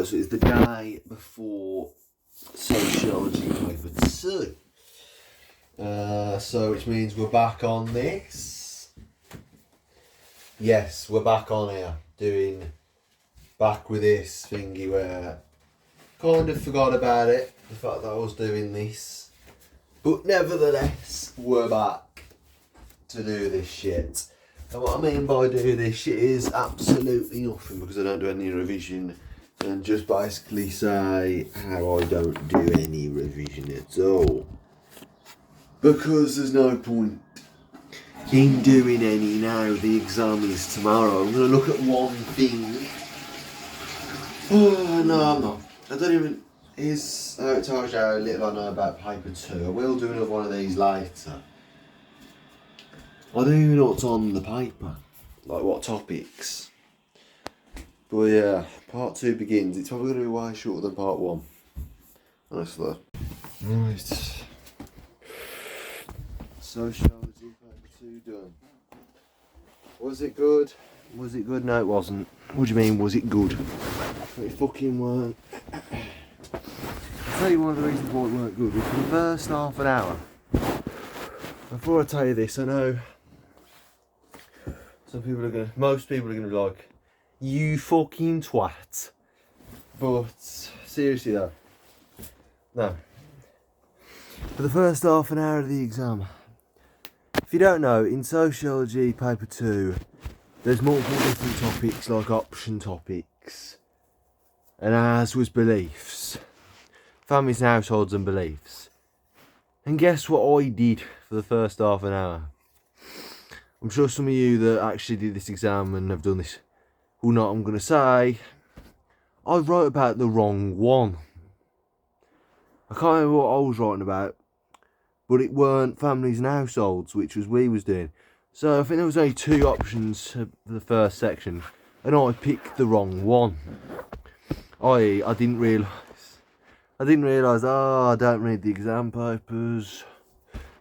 Right, so it's the day before Sociology paper 2. So which means we're back on this. Yes, we're back on here, back with this thingy where kind of forgot about it, the fact that I was doing this. But nevertheless, we're back to do this shit. And what I mean by do this shit is absolutely nothing, because I don't do any revision, and just basically say how I don't do any revision at all. Because there's no point in doing any now. The exam is tomorrow. I'm going to look at one thing. Oh, no, I'm not. I don't even... Here's how it tells you how little I know about paper 2. I will do another one of these later. I don't even know what's on the paper. Like what topics. But yeah, part 2 begins. It's probably going to be way shorter than part 1. Honestly. Right. Sociology paper 2 done. Was it good? Was it good? No, it wasn't. What do you mean, was it good? It fucking weren't. I'll tell you one of the reasons why it weren't good. For the first half an hour. Before I tell you this, I know most people are gonna be like, you fucking twat. But seriously though, no. For the first half an hour of the exam, if you don't know, in Sociology paper 2, there's multiple different topics, like option topics, and ours was beliefs, families and households and beliefs. And guess what I did for the first half an hour? I'm sure some of you that actually did this exam and have done this will know what I'm going to say. I wrote about the wrong one. I can't remember what I was writing about, but it weren't families and households, which was we was doing. So I think there was only 2 options for the first section, and I picked the wrong one. I didn't realise, I don't read the exam papers.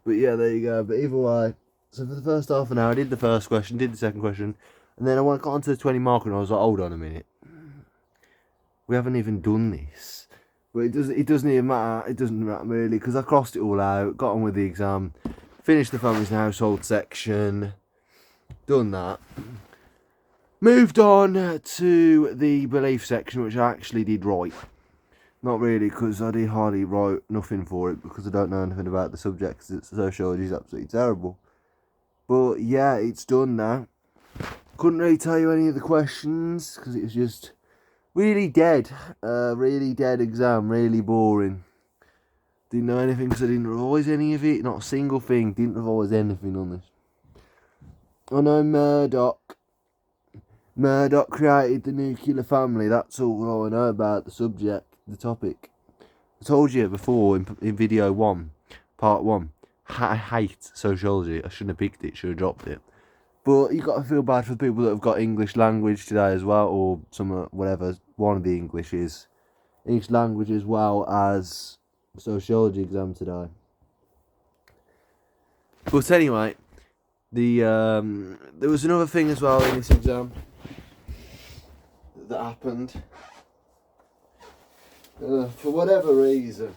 But yeah, there you go. But either way, so for the first half an hour, I did the first question, did the second question, and then I got onto the 20 marker and I was like, hold on a minute. We haven't even done this. But it doesn't even matter. It doesn't matter really, because I crossed it all out, got on with the exam, finished the families and household section, done that. Moved on to the belief section, which I actually did right. Not really, because I did hardly write nothing for it, because I don't know anything about the subject. Sociology is absolutely terrible. But yeah, it's done now. Couldn't really tell you any of the questions, because it was just really dead. Really dead exam, really boring. Didn't know anything because I didn't revise any of it. Not a single thing. Didn't revise anything on this. I know Murdoch. Murdoch created the nuclear family. That's all I know about the subject, the topic. I told you before in video 1, part 1. I hate sociology. I shouldn't have picked it. Should have dropped it. But you got to feel bad for people that have got English language today as well, or whatever one of the English language as well as sociology exam today. But anyway, there was another thing as well in this exam that happened. For whatever reason,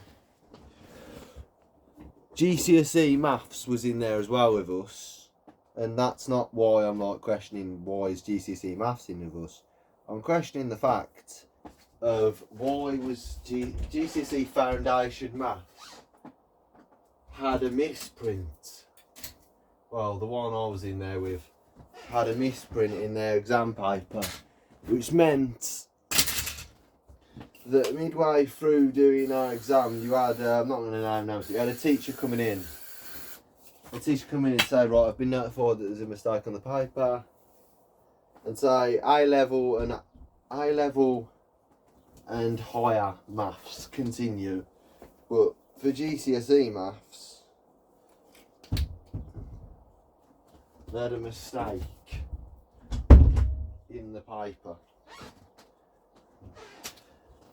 GCSE maths was in there as well with us, and that's not why I'm like questioning why is GCSE maths in with us. I'm questioning the fact of why was GCSE foundation maths had a misprint. Well, the one I was in there with had a misprint in their exam paper, which meant that midway through doing our exam, you had, I'm not going to name names, you had a teacher coming in. A teacher come in and say, right, I've been notified that there's a mistake on the paper, and say A level and higher maths continue, but for GCSE maths, they had a mistake in the paper,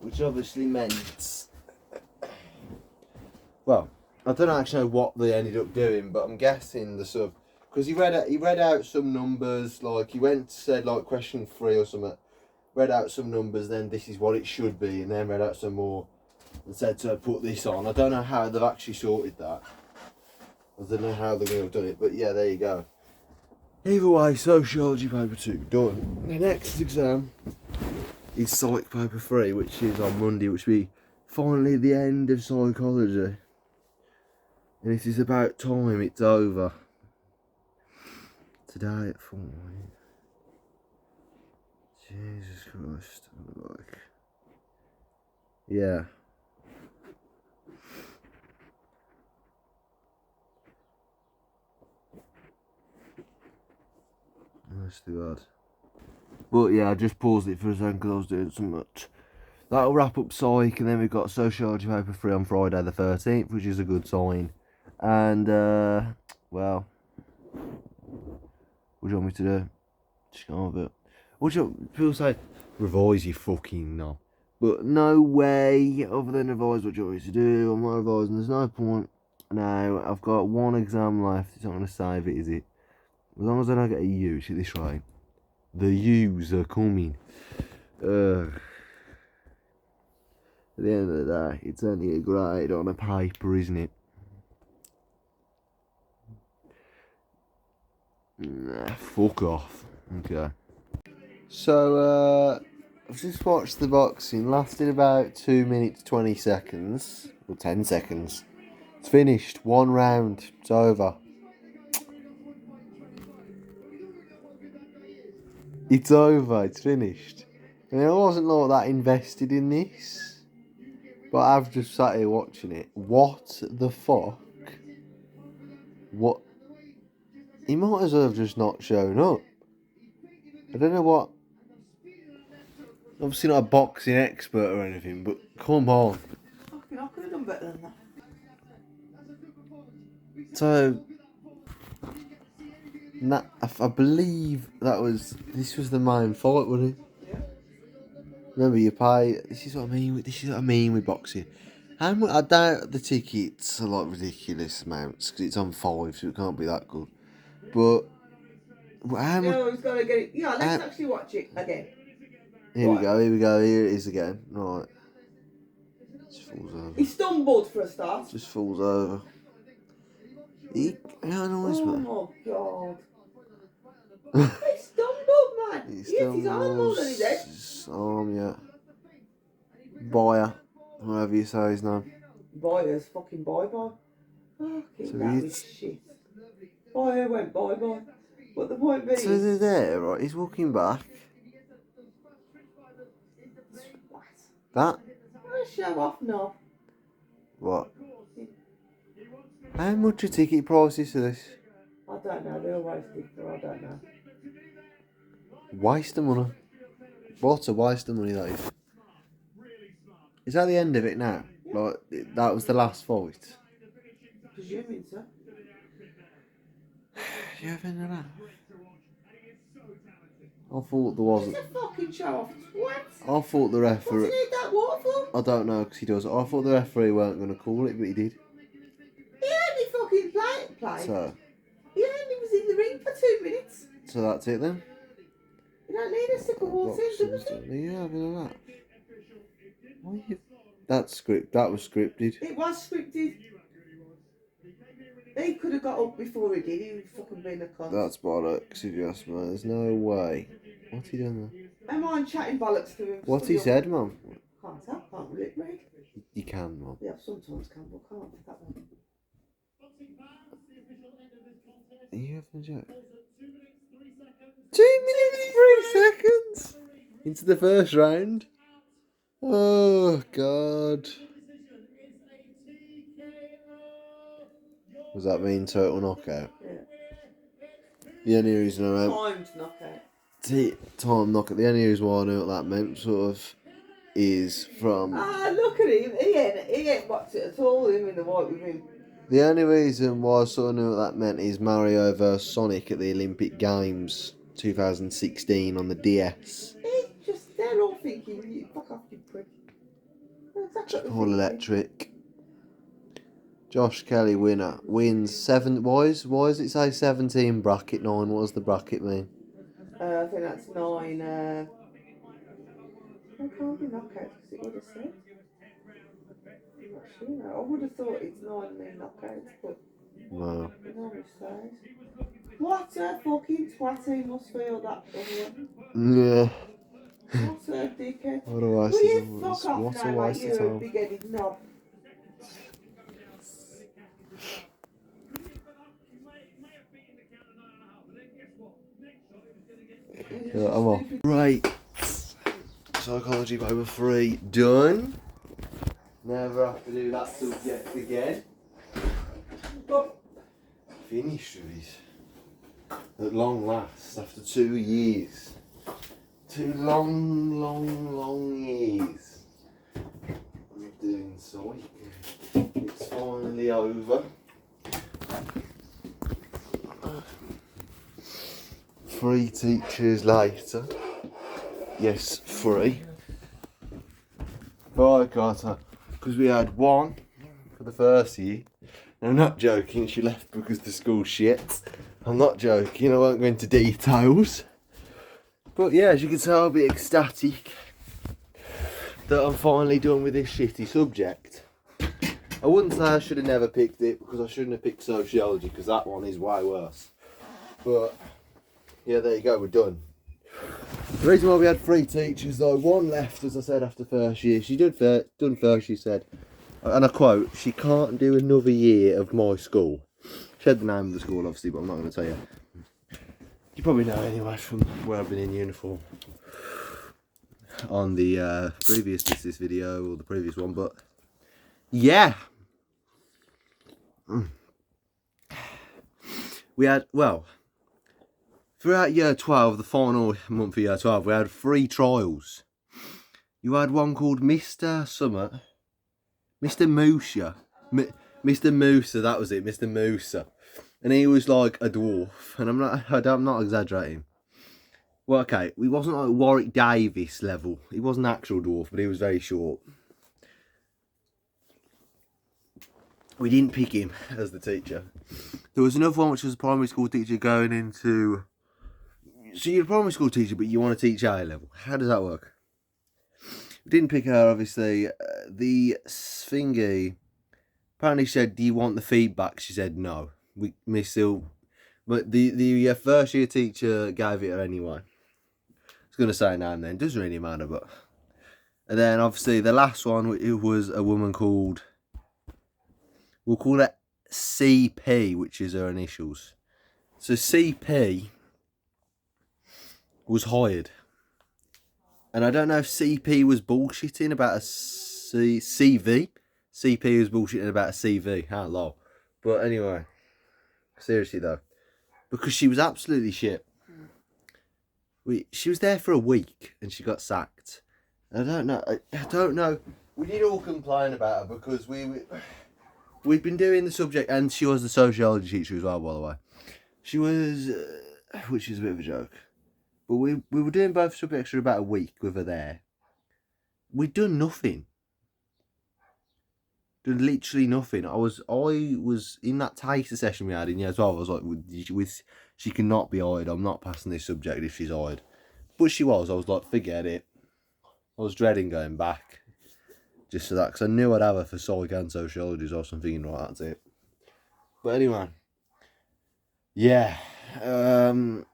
which obviously meant, well, I don't actually know what they ended up doing, but I'm guessing because he read out some numbers, like he said like question 3 or something, read out some numbers, then this is what it should be, and then read out some more and said to her, put this on. I don't know how they've actually sorted that. I don't know how they're going to have done it, but yeah, there you go. Either way, Sociology Paper 2 done. The next exam is Psych Paper 3, which is on Monday, which will be finally the end of psychology. And it is about time it's over. Today at 4. Jesus Christ. Like, yeah. That's too bad. But yeah, I just paused it for a second because I was doing so much. That'll wrap up Psych, and then we've got Sociology Paper 3 on Friday the 13th, which is a good sign. And, well, what do you want me to do? Just go with it. What do you, people say, revise, you fucking knob. But no way, other than revise what you want me to do. I'm not revising, there's no point. Now, I've got one exam left, it's not going to save it, is it? As long as I don't get a U, see this right? The U's are coming. At the end of the day, it's only a grade on a paper, isn't it? Nah, fuck off. Okay. So, I've just watched the boxing. Lasted about 2 minutes 20 seconds. Or 10 seconds. It's finished. 1 round. It's over. It's over. It's finished. I mean, I wasn't like that invested in this. But I've just sat here watching it. What the fuck? What? He might as well have just not shown up. I don't know what. Obviously not a boxing expert or anything, but come on. Fucking, I could have done better than that. So, I believe this was the main fight, wasn't it? Yeah. Remember, you pay. This is what I mean with boxing. How much? I doubt the tickets are like ridiculous amounts because it's on 5, so it can't be that good. But how much? No, he's got to get it. Yeah, let's actually watch it again. Here we go. Here it is again. Right. Just falls over. He stumbled for a start. Just falls over. He annoys Oh me. my god. He stumbled, man. He hit his arm more than his head. His arm, yeah. Boyer, whatever you say his name. Boyer's fucking bye-bye. Fucking So that was shit. Boyer went bye-bye. But the point being... So they're there, right? He's walking back. What? That? Show off now. What? How much are ticket prices for this? I don't know, they're always different, I don't know. Waste of money. What a waste of money that is. Is that the end of it now? Yeah. Like, that was the last fight? Presuming so. You having a laugh? I thought there wasn't. It's a fucking show off. What? I thought the What's he referee. need that water for? I don't know because he does. I thought the referee weren't going to call it, but he did. He only fucking played. So He only was in the ring for 2 minutes. So that's it then. You don't need a sip of water, does it? Are you having a laugh? Why are you... That was scripted. It was scripted. He could have got up before he did. He would fucking been a cunt. That's bollocks if you ask me. There's no way. What's he done there? Am I chatting bollocks to him? What's he said, Mum? Can't tell, can't really read. You can, Mum. Yeah, sometimes can, but can't. That one. Are you having a joke? 2 minutes, 3 seconds into the first round. Oh God. Does that mean total knockout? Yeah. The only reason I know Timed knockout. time knockout. The only reason why I know what that meant, sort of, is from. Ah, look at him. He ain't watched it at all. Him in the white with him. The only reason why I sort of knew what that meant is Mario vs Sonic at the Olympic Games 2016 on the DS. They're all thinking, you fuck off, you prick. That's exactly All electric. Josh Kelly winner wins 7. Why does it say 17 bracket 9? What does the bracket mean? I think that's 9. can't be knockouts because it would have said. I'm not sure. I would have thought it's normally knockouts, but Well, it normally says. What a fucking twat he must feel that other one. yeah. What a dickhead. Otherwise, Will you fuck off what's a now, like waste of you time? big-headed knob? Yeah, I'm off. Right. Psychology paper 3 done. Never have to do that subject again. Finished with it. At long last, after 2 years. 2 long years. I'm doing psych. It's finally over. 3 teachers later. Yes, 3. But I got her because we had 1 for the first year. And I'm not joking, she left because the school shit. I'm not joking, I won't go into details. But yeah, as you can tell, I'll be ecstatic that I'm finally done with this shitty subject. I wouldn't say I should have never picked it because I shouldn't have picked sociology because that one is way worse. But yeah, there you go, we're done. The reason why we had 3 teachers though, 1 left as I said after first year. She done first, she said, and I quote, she can't do another year of my school. She had the name of the school obviously, but I'm not going to tell you. You probably know anyway from where I've been in uniform on the previous this video or the previous one, but yeah. We had, well, throughout year 12, the final month of year 12, we had 3 trials. You had one called Mr. Summit, Mr. Musa, Mr. Musa, that was it, Mr. Musa. And he was like a dwarf, and I'm not exaggerating. Well, okay, he wasn't like Warwick Davis level. He wasn't an actual dwarf, but he was very short. We didn't pick him as the teacher. There was another one which was a primary school teacher going into... So you're a primary school teacher, but you want to teach A level. How does that work? We didn't pick her, obviously. The thingy apparently said, do you want the feedback? She said no. We still... But the first year teacher gave it her anyway. I was going to say now and then. Doesn't really matter, but... And then, obviously, the last one, it was a woman called... We'll call it CP, which is her initials. So CP was hired. And I don't know if CP was bullshitting about a CV. CP was bullshitting about a CV. How low. But anyway, seriously though. Because she was absolutely shit. She was there for a week and she got sacked. I don't know. We did all complain about her because we'd been doing the subject, and she was the sociology teacher as well, by the way. She was, which is a bit of a joke. But we were doing both subjects for about a week with her there. We'd done nothing. Done literally nothing. I was in that taster session we had in year 12. I was like, she cannot be hired. I'm not passing this subject if she's hired. But she was. I was like, forget it. I was dreading going back. Just for that, because I knew I'd have her for psych and sociology or something, right, that's it. But anyway, yeah, the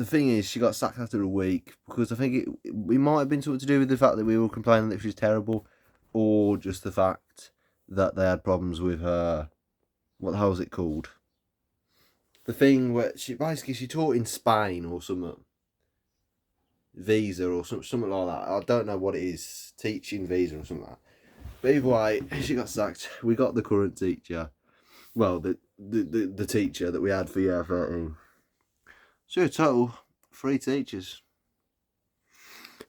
thing is, she got sacked after a week, because I think it might have been something to do with the fact that we were complaining that she was terrible, or just the fact that they had problems with her, what the hell was it called? The thing where she taught in Spain or something. Visa or something like that. I don't know what it is, teaching visa or something like that. But either way, she got sacked. We got the current teacher. Well, the teacher that we had for year 13. So in total, 3 teachers.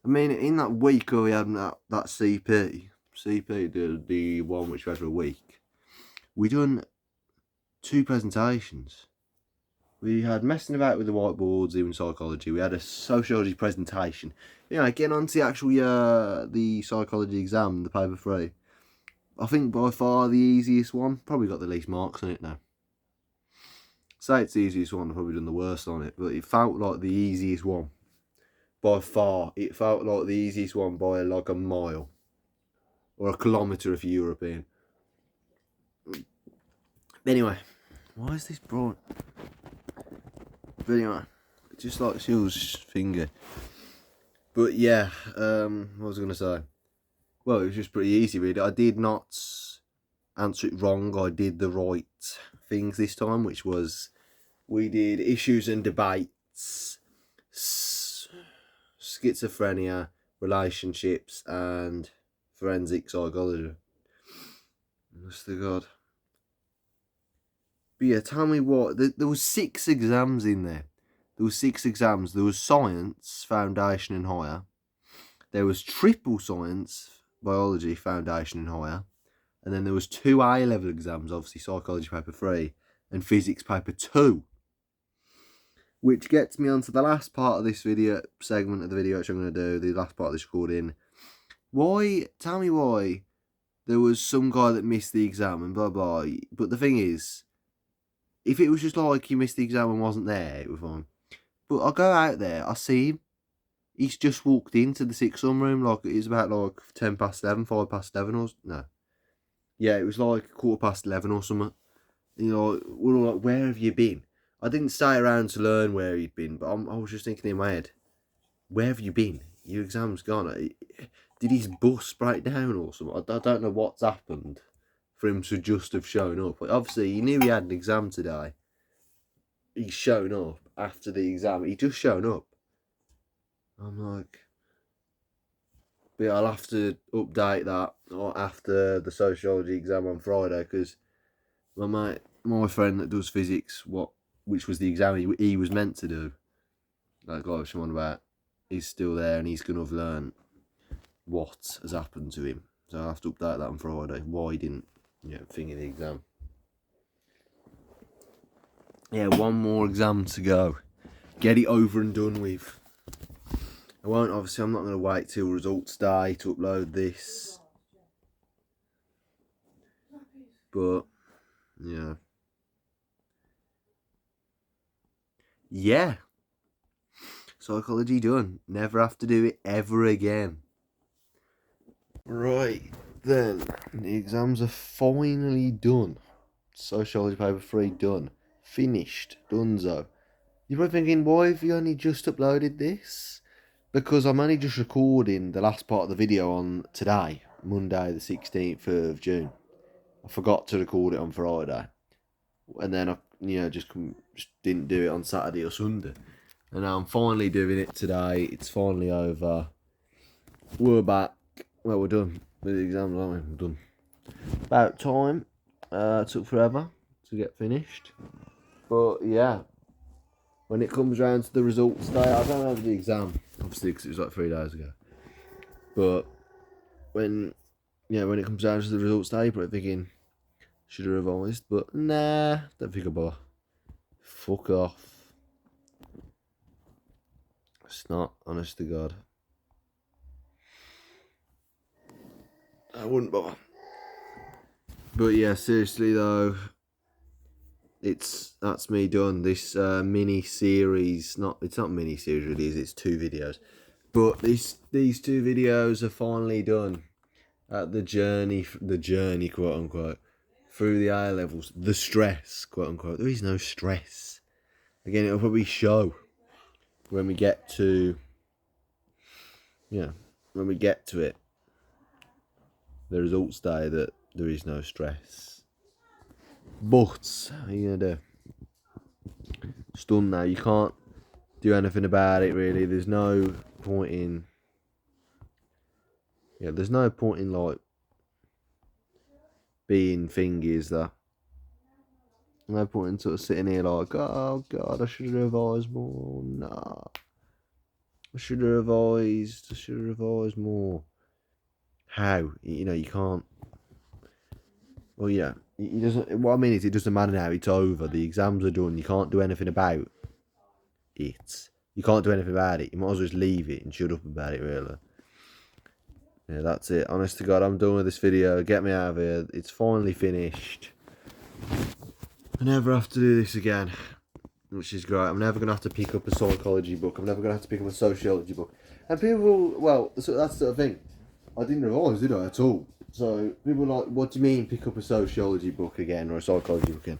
I mean, in that week where we had that CP, the one which we had for a week, we done 2 presentations. We had messing about with the whiteboards, even psychology. We had a sociology presentation. You know, getting on to the actual the psychology exam, the paper 3. I think by far the easiest one. Probably got the least marks on it now. Say it's the easiest one, I've probably done the worst on it, but it felt like the easiest one. by far. It felt like the easiest one by like a mile. Or a kilometre if you're European. Anyway, why is this bright? But anyway, just like Shill's finger. But yeah, what was I going to say? Well, it was just pretty easy really. I did not answer it wrong. I did the right things this time, which was we did issues and debates, schizophrenia, relationships, and forensic psychology. Honest to God. But yeah, tell me what, there was 6 exams in there. There was 6 exams. There was science, foundation and higher. There was triple science, biology, foundation and higher. And then there was 2 A-level exams, obviously psychology paper 3 and physics paper 2. Which gets me onto the last part of this video, segment of the video which I'm going to do, the last part of this recording. Tell me why there was some guy that missed the exam and blah blah. But the thing is, if it was just like he missed the exam and wasn't there, it was fine. But I go out there, I see him. He's just walked into the 6th sum room, like it was about like 10 past 11, 5 past 11 or no. Yeah, it was like 11:15 or something. You know, we're all like, where have you been? I didn't stay around to learn where he'd been, but I was just thinking in my head, where have you been? Your exam's gone. Did his bus break down or something? I don't know what's happened for him to just have shown up. But obviously, he knew he had an exam today. He's shown up after the exam. He just shown up. I'm like, but yeah, I'll have to update that after the sociology exam on Friday, because my friend that does physics, which was the exam he was meant to do, that guy was someone about, he's still there and he's going to have learned what has happened to him. So I'll have to update that on Friday, why he didn't, think of the exam. Yeah, one more exam to go. Get it over and done with. I'm not going to wait till results day to upload this. But, yeah. Yeah. Psychology done. Never have to do it ever again. Right, then. The exams are finally done. Sociology paper 3 done. Finished. Donezo. You're probably thinking, why have you only just uploaded this? Because I'm only just recording the last part of the video on today, Monday the 16th of June. I forgot to record it on Friday. And then I, just didn't do it on Saturday or Sunday. And now I'm finally doing it today. It's finally over. We're back. Well, we're done with the exams, aren't we? We're done. About time. It took forever to get finished. But yeah, when it comes round to the results day, I don't have the exam, obviously, because it was like 3 days ago. But when it comes down to the results day, you're probably thinking, should have revised, but nah, don't think about it. Fuck off. It's not, honest to God. I wouldn't bother. But yeah, seriously though, that's me done. This mini series, it's not mini series really, it's 2 videos. But these 2 videos are finally done. At the journey quote unquote, through the A levels, the stress quote unquote. There is no stress. Again, it'll probably show when we get to it, the results day, that there is no stress. But what are you gonna do? It's done now. You can't do anything about it really. There's no point in like being thingies that. No point in sort of sitting here like, oh God, I should have revised more. Nah. I should have revised more. How? You can't. Well, yeah. What I mean is, it doesn't matter now. It's over. The exams are done. You can't do anything about it. You can't do anything about it. You might as well just leave it and shut up about it, really. Yeah, that's it. Honest to God, I'm done with this video. Get me out of here. It's finally finished. I never have to do this again. which is great. I'm never going to have to pick up a psychology book. I'm never going to have to pick up a sociology book. And people, well, so that's the thing. I didn't realise, did I, at all? So people are like, what do you mean pick up a sociology book again or a psychology book again?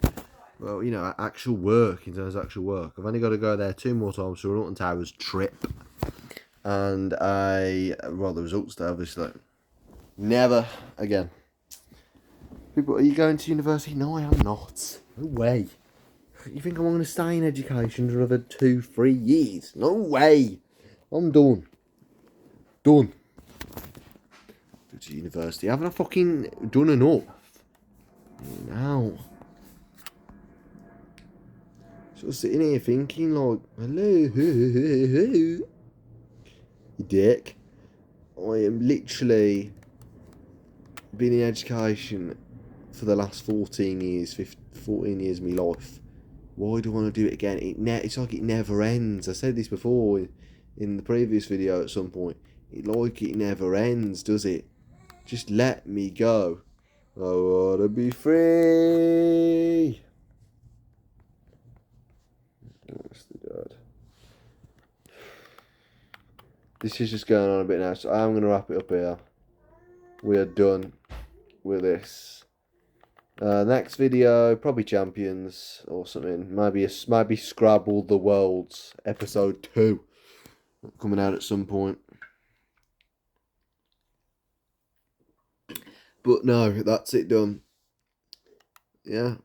Well, you know, actual work, in terms of actual work. I've only got to go there 2 more times for a Alton Towers trip. And well, the results there, obviously. Never again. People, are you going to university? No, I am not. No way. You think I'm going to stay in education for another 2-3 years? No way. I'm done. Done. Go to university. Haven't I fucking done enough? Now. So sitting here thinking like, hello, you dick. I am literally been in education for the last 14 years of my life. Why do I want to do it again? It's like it never ends. I said this before in the previous video at some point. It never ends, does it? Just let me go. I want to be free. Honestly, God. This is just going on a bit now, so I'm going to wrap it up here. We are done with this. Next video, probably Champions or something. Maybe Scrabble the Worlds episode 2 coming out at some point. But no, that's it done. Yeah,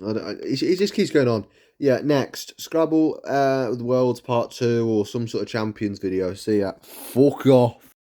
it just keeps going on. Yeah, next Scrabble the Worlds part 2 or some sort of Champions video. See ya. Fuck off.